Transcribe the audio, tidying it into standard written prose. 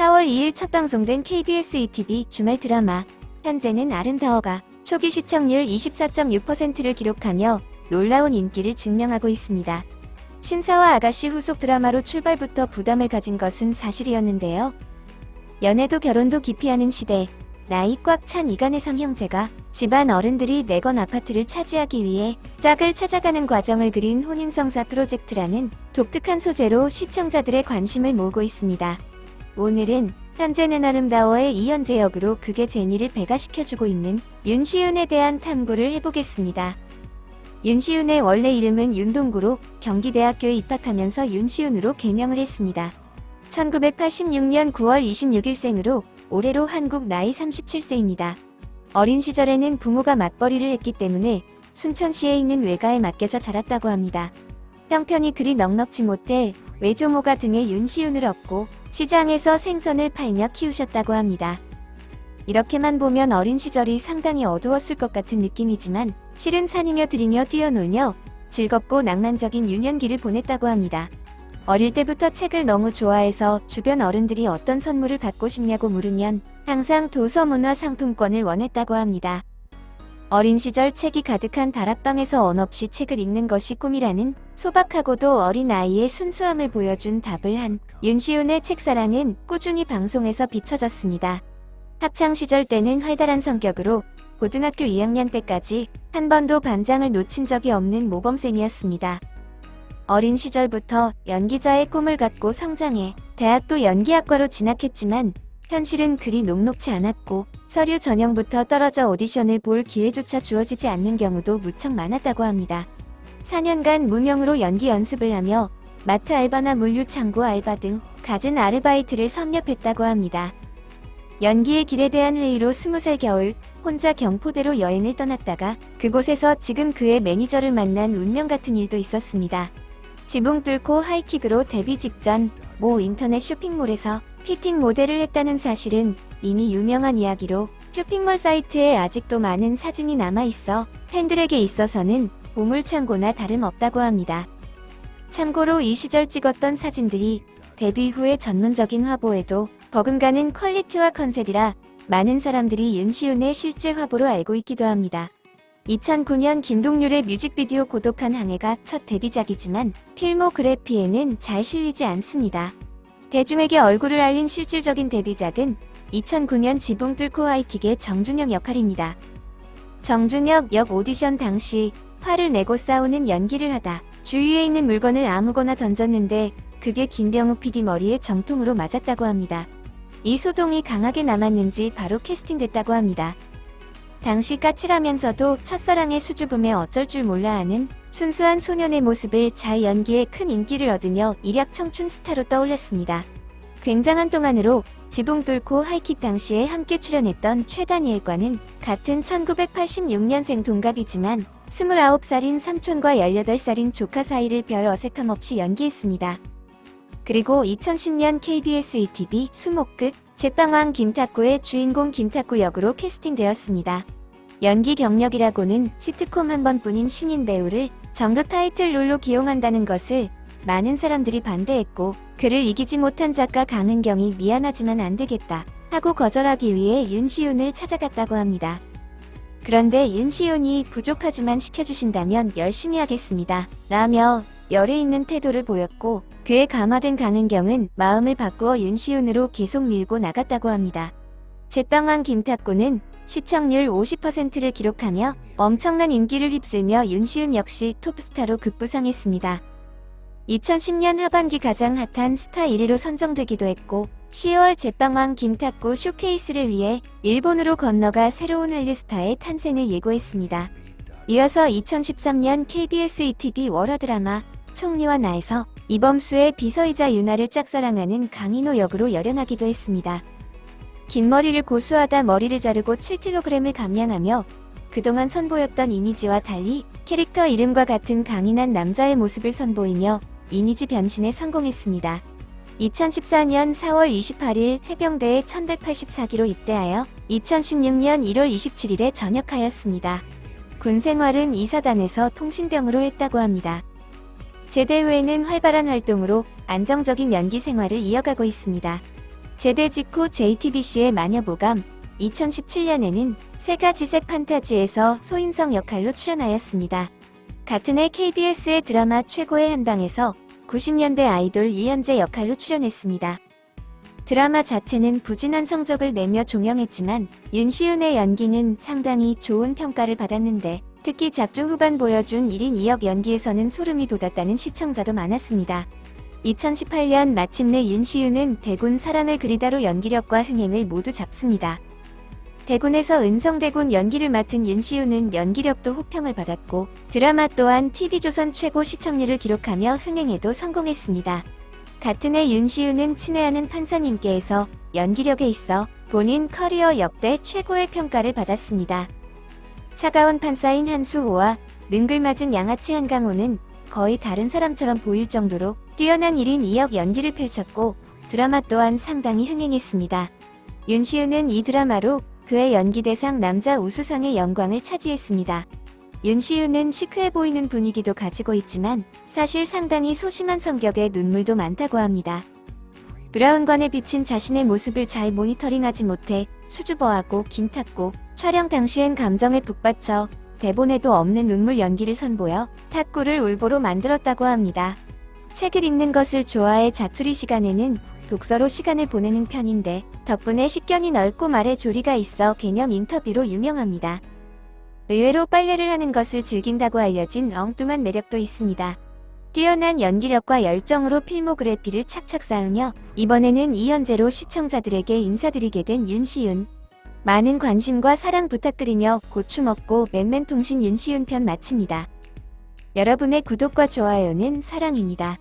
4월 2일 첫 방송된 KBS ETV 주말 드라마 현재는 아름다워가 초기 시청률 24.6%를 기록하며 놀라운 인기를 증명하고 있습니다. 신사와 아가씨 후속 드라마로 출발부터 부담을 가진 것은 사실이었는데요. 연애도 결혼도 기피하는 시대, 나이 꽉 찬 이간혜성 형제가 집안 어른들이 내건 아파트를 차지하기 위해 짝을 찾아가는 과정을 그린 혼인성사 프로젝트라는 독특한 소재로 시청자들의 관심을 모으고 있습니다. 오늘은 현재는 아름다워의 이현재 역으로 극의 재미를 배가시켜주고 있는 윤시윤에 대한 탐구를 해보겠습니다. 윤시윤의 원래 이름은 윤동구로 경기대학교에 입학하면서 윤시윤으로 개명을 했습니다. 1986년 9월 26일생으로 올해로 한국 나이 37세입니다. 어린 시절에는 부모가 맞벌이를 했기 때문에 순천시에 있는 외가에 맡겨져 자랐다고 합니다. 형편이 그리 넉넉지 못해 외조모가 등에 윤시윤을 얻고 시장에서 생선을 팔며 키우셨다고 합니다. 이렇게만 보면 어린 시절이 상당히 어두웠을 것 같은 느낌이지만 실은 산이며 들이며 뛰어놀며 즐겁고 낭만적인 유년기를 보냈다고 합니다. 어릴 때부터 책을 너무 좋아해서 주변 어른들이 어떤 선물을 갖고 싶냐고 물으면 항상 도서문화 상품권을 원했다고 합니다. 어린 시절 책이 가득한 다락방에서 언없이 책을 읽는 것이 꿈이라는 소박하고도 어린 아이의 순수함을 보여준 답을 한 윤시윤의 책사랑은 꾸준히 방송에서 비춰졌습니다. 학창시절 때는 활달한 성격으로 고등학교 2학년 때까지 한 번도 반장을 놓친 적이 없는 모범생이었습니다. 어린 시절부터 연기자의 꿈을 갖고 성장해 대학도 연기학과로 진학했지만 현실은 그리 녹록지 않았고 서류 전형부터 떨어져 오디션을 볼 기회조차 주어지지 않는 경우도 무척 많았다고 합니다. 4년간 무명으로 연기 연습을 하며 마트 알바나 물류 창고 알바 등 갖은 아르바이트를 섭렵했다고 합니다. 연기의 길에 대한 회의로 20살 겨울 혼자 경포대로 여행을 떠났다가 그곳에서 지금 그의 매니저를 만난 운명 같은 일도 있었습니다. 지붕 뚫고 하이킥으로 데뷔 직전 모 인터넷 쇼핑몰에서 피팅 모델을 했다는 사실은 이미 유명한 이야기로 쇼핑몰 사이트에 아직도 많은 사진이 남아있어 팬들에게 있어서는 보물창고나 다름없다고 합니다. 참고로 이 시절 찍었던 사진들이 데뷔 후의 전문적인 화보에도 버금가는 퀄리티와 컨셉이라 많은 사람들이 윤시윤의 실제 화보로 알고 있기도 합니다. 2009년 김동률의 뮤직비디오 고독한 항해가 첫 데뷔작이지만 필모그래피에는 잘 실리지 않습니다. 대중에게 얼굴을 알린 실질적인 데뷔작은 2009년 지붕 뚫고 하이킥의 정준혁 역할입니다. 정준혁 역 오디션 당시 화를 내고 싸우는 연기를 하다 주위에 있는 물건을 아무거나 던졌는데 그게 김병욱 PD 머리에 정통으로 맞았다고 합니다. 이 소동이 강하게 남았는지 바로 캐스팅됐다고 합니다. 당시 까칠하면서도 첫사랑의 수줍음에 어쩔 줄 몰라 하는 순수한 소년의 모습을 잘 연기해 큰 인기를 얻으며 일약 청춘 스타로 떠올랐습니다. 굉장한 동안으로 지붕 뚫고 하이킥 당시에 함께 출연했던 최다니엘과는 같은 1986년생 동갑이지만 29살인 삼촌과 18살인 조카 사이를 별 어색함 없이 연기했습니다. 그리고 2010년 KBS ETV 수목극 제빵왕 김탁구의 주인공 김탁구 역으로 캐스팅되었습니다. 연기 경력이라고는 시트콤 한 번뿐인 신인 배우를 정극 타이틀 롤로 기용한다는 것을 많은 사람들이 반대했고 그를 이기지 못한 작가 강은경이 미안하지만 안 되겠다 하고 거절하기 위해 윤시윤을 찾아갔다고 합니다. 그런데 윤시윤이 부족하지만 시켜주신다면 열심히 하겠습니다 라며 열에 있는 태도를 보였고 그에 감화된 강은경은 마음을 바꾸어 윤시윤으로 계속 밀고 나갔다고 합니다. 제빵왕 김탁구는 시청률 50%를 기록하며 엄청난 인기를 휩쓸며 윤시윤 역시 톱스타로 급부상했습니다. 2010년 하반기 가장 핫한 스타 1위로 선정되기도 했고 10월 제빵왕 김탁구 쇼케이스를 위해 일본으로 건너가 새로운 한류 스타의 탄생을 예고했습니다. 이어서 2013년 KBS ETV 월화 드라마 총리와 나에서 이범수의 비서이자 유나를 짝사랑하는 강인호 역으로 열연하기도 했습니다. 긴 머리를 고수하다 머리를 자르고 7kg을 감량하며 그동안 선보였던 이미지와 달리 캐릭터 이름과 같은 강인한 남자의 모습을 선보이며 이미지 변신에 성공했습니다. 2014년 4월 28일 해병대에 1184기로 입대하여 2016년 1월 27일에 전역하였습니다. 군 생활은 이사단에서 통신병으로 했다고 합니다. 제대 후에는 활발한 활동으로 안정적인 연기 생활을 이어가고 있습니다. 제대 직후 JTBC의 마녀보감, 2017년에는 세가지색 판타지에서 소인성 역할로 출연하였습니다. 같은 해 KBS의 드라마 최고의 한방에서 90년대 아이돌 이현재 역할로 출연했습니다. 드라마 자체는 부진한 성적을 내며 종영했지만 윤시윤의 연기는 상당히 좋은 평가를 받았는데 특히 작중 후반 보여준 1인 2역 연기에서는 소름이 돋았다는 시청자도 많았습니다. 2018년 마침내 윤시윤은 대군 사랑을 그리다로 연기력과 흥행을 모두 잡습니다. 대군에서 은성대군 연기를 맡은 윤시윤은 연기력도 호평을 받았고 드라마 또한 TV조선 최고 시청률을 기록하며 흥행에도 성공했습니다. 같은 해 윤시윤은 친애하는 판사님께에서 연기력에 있어 본인 커리어 역대 최고의 평가를 받았습니다. 차가운 판사인 한수호와 능글맞은 양아치 한강호는 거의 다른 사람처럼 보일 정도로 뛰어난 1인 2역 연기를 펼쳤고 드라마 또한 상당히 흥행했습니다. 윤시윤은 이 드라마로 그의 연기대상 남자 우수상의 영광을 차지했습니다. 윤시윤은 시크해 보이는 분위기도 가지고 있지만 사실 상당히 소심한 성격에 눈물도 많다고 합니다. 브라운관에 비친 자신의 모습을 잘 모니터링하지 못해 수줍어하고 김탔고 촬영 당시엔 감정에 북받쳐 대본에도 없는 눈물 연기를 선보여 탁구를 울보로 만들었다고 합니다. 책을 읽는 것을 좋아해 자투리 시간에는 독서로 시간을 보내는 편인데 덕분에 식견이 넓고 말에 조리가 있어 개념 인터뷰로 유명합니다. 의외로 빨래를 하는 것을 즐긴다고 알려진 엉뚱한 매력도 있습니다. 뛰어난 연기력과 열정으로 필모그래피를 착착 쌓으며 이번에는 이현재로 시청자들에게 인사드리게 된 윤시윤. 많은 관심과 사랑 부탁드리며 고추 먹고 맨맨통신 윤시윤 편 마칩니다. 여러분의 구독과 좋아요는 사랑입니다.